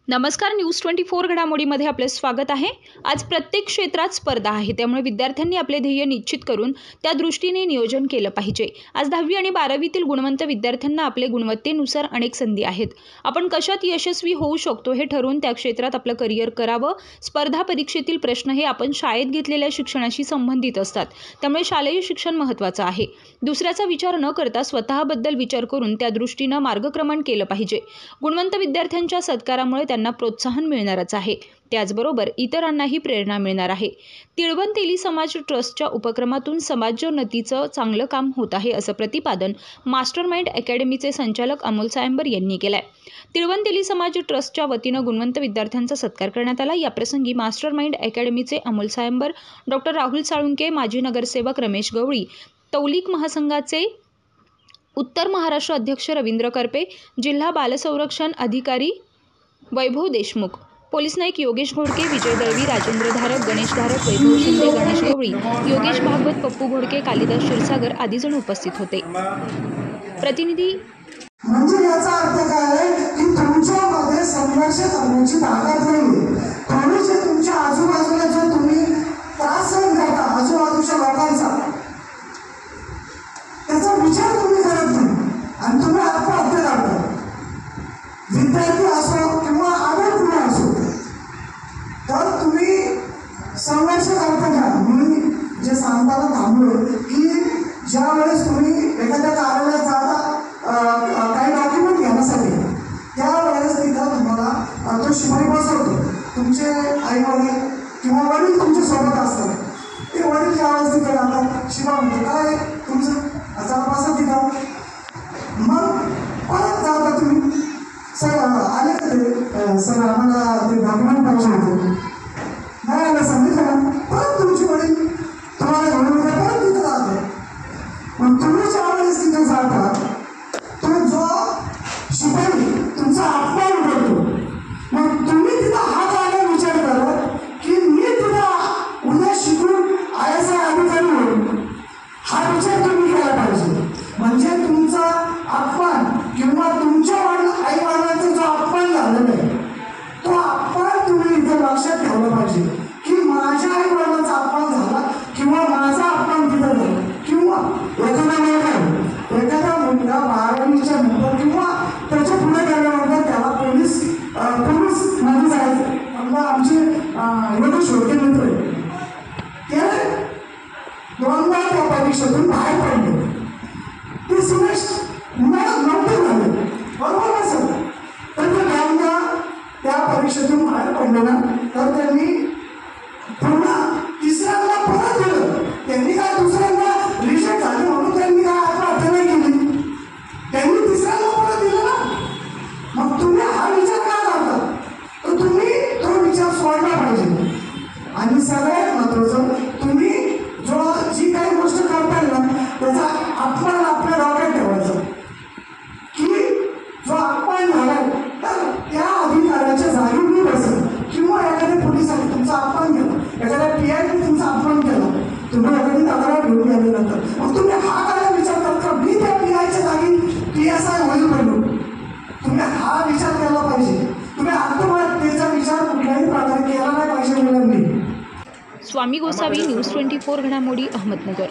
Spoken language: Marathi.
नमस्कार, न्यूज 24 घडामोडीमध्ये आपले स्वागत आहे। आज प्रत्येक क्षेत्रात स्पर्धा आहे, त्यामुळे विद्यार्थ्यांनी आपले ध्येय निश्चित करून त्या दृष्टीने नियोजन केलं पाहिजे। आज 10वी आणि 12वीतील गुणवंत विद्यार्थ्यांना आपले गुणवत्तेनुसार अनेक संधी आहेत। आपण कशात यशस्वी होऊ शकतो हे ठरवून त्या क्षेत्रात आपलं करिअर करावं। स्पर्धा परीक्षेतील प्रश्न हे आपण शाळेत घेतलेल्या शिक्षणाशी संबंधित असतात, त्यामुळे शालेय शिक्षण महत्त्वाचं आहे। दुसऱ्याचा विचार न करता स्वतःबद्दल विचार करून त्या दृष्टीने मार्गक्रमण केलं पाहिजे। गुणवंत विद्यार्थ्यांच्या सत्कारामुळे त्यांना प्रोत्साहन मिळणारच आहे, त्याचबरोबर इतरांनाही प्रेरणा मिळणार आहे। तिळवण तेली समाज ट्रस्टच्या उपक्रमातून समाजोन्नतीचं चांगलं काम होत आहे, असं प्रतिपादन मास्टरमाइंड अकॅडमीचे संचालक अमोल सायंबर यांनी केलंय। तिळवण तेली समाज ट्रस्टच्या वतीनं गुणवंत विद्यार्थ्यांचा सत्कार करण्यात आला। याप्रसंगी मास्टरमाइंड अकॅडमीचे अमोल सायंबर, डॉक्टर राहुल साळुंके, माजी नगरसेवक रमेश गवळी, तौलिक महासंघाचे उत्तर महाराष्ट्र अध्यक्ष रवींद्र करपे, जिल्हा बालसंरक्षण अधिकारी वैभव देशमुख, पोलीस नाईक योगेश घोडके, विजय दळवी, राजेंद्र धारक, गणेश धारक, वैभव शिंदे, गणेश गवळी, योगेश भागवत, पप्पू घोडके, कालिदास क्षीरसागर आदी जण उपस्थित होते। प्रतिनिधी म्हणजे याचा अर्थ काय आहे की तुमच्यामध्ये संघर्ष करण्याची ताकद नाहीये। तुम्ही जे तुमच्या आजूबाजूला जो तुम्ही त्रास सहन करता आजूबाजूच्या लोकांचा, त्याचा विचार तुम्ही करत नाही आणि तुम्ही आत्महत्या करता। विद्यार्थी असो किंवा आदर कुणी असो, तर तुम्ही संघर्ष करता का? मी जे सांगताना थांबलो की ज्या वेळेस तुम्ही एखाद्या कार्यालयात जाता काही डॉक्युमेंट घेण्यासाठी, त्यावेळेस तिथं तुम्हाला तो शिपाई बसवतो, तुमचे आई वडील किंवा वडील तुमच्या सोबत असतात। ते वडील ज्यावेळेस तिथे राहतात, शिपा म्हणतो काय तुमचं असा बसा तिथं, मग परत जाता तुम्ही, सर आले का ते, सर आम्हाला ते डॉक्युमेंट पाहिजे होते, नाही आलं सांगितलं ना, परत तुमची वडील तुम्हाला घेऊन परत तिथं राहते। पण तुम्ही ज्या वेळेस तिथे जाता, तो जो शिपाई तुमचा अपमान करतो, मग तुम्ही तिथं हात आला विचार करत की मी तिथं उद्या शिकून IAS अधिकारी होईल, हा विचार तुम्ही केला पाहिजे। म्हणजे तुमचा अपमान किंवा तुमच्या आई वडिलांचा जो अपमान झालेला आहे, तो अपमान तुम्ही इथे लक्षात ठेवला पाहिजे की माझ्या आई वडिलांचा अपमान झाला किंवा माझा अपमान तिथं झाला, किंवा एखादा मुलगा 12वीच्या नंतर किंवा त्याच्या पुढे गेल्यानंतर त्याला पोलीस मध्ये जायचं, समजा आमचे योगेश घोडके मित्र आहे, ते दोनदा त्या परीक्षेतून बाहेर पडले, ते सिलेक्ट नव्हते झाले, बरोबर ना सर? तर ते दोनदा त्या परीक्षेतून बाहेर पडले ना, तर त्यांनी पुन्हा तिसऱ्यांदा परत दिलं। त्यांनी काय दुसऱ्यांदा रिजेक्ट झाले म्हणून त्यांनी काय आत्महत्या नाही केली, त्यांनी तिसऱ्यांदा परत दिलं ना। मग तुम्ही हा विचार का करता? तर तुम्ही तो विचार सोडला पाहिजे। आणि सगळ्यात महत्त्वाचं, तुम्ही जी काही गोष्ट करताय ना, त्याचा अपमान आपल्या डोक्यात ठेवायचा की जो अपमान झालाय तर त्या अधिकाऱ्याच्या जागी मी बसेल, किंवा एखाद्या पोलिसाने तुमचा अपमान केला, एखाद्या PIने तुमचा अपमान केला, तुम्ही एखादी तक्रार घेऊन गेल्यानंतर मग तुम्ही हा काय विचार करता मी त्या PIच्या जागी PSI होईल म्हणून? तुम्ही हा विचार केला पाहिजे। तुम्ही आत्महत्येचा विचार कुठल्याही प्रकारे केला नाही पाहिजे मुलांनी। स्वामी गोसावी, न्यूज 24 घडामोडी, अहमदनगर।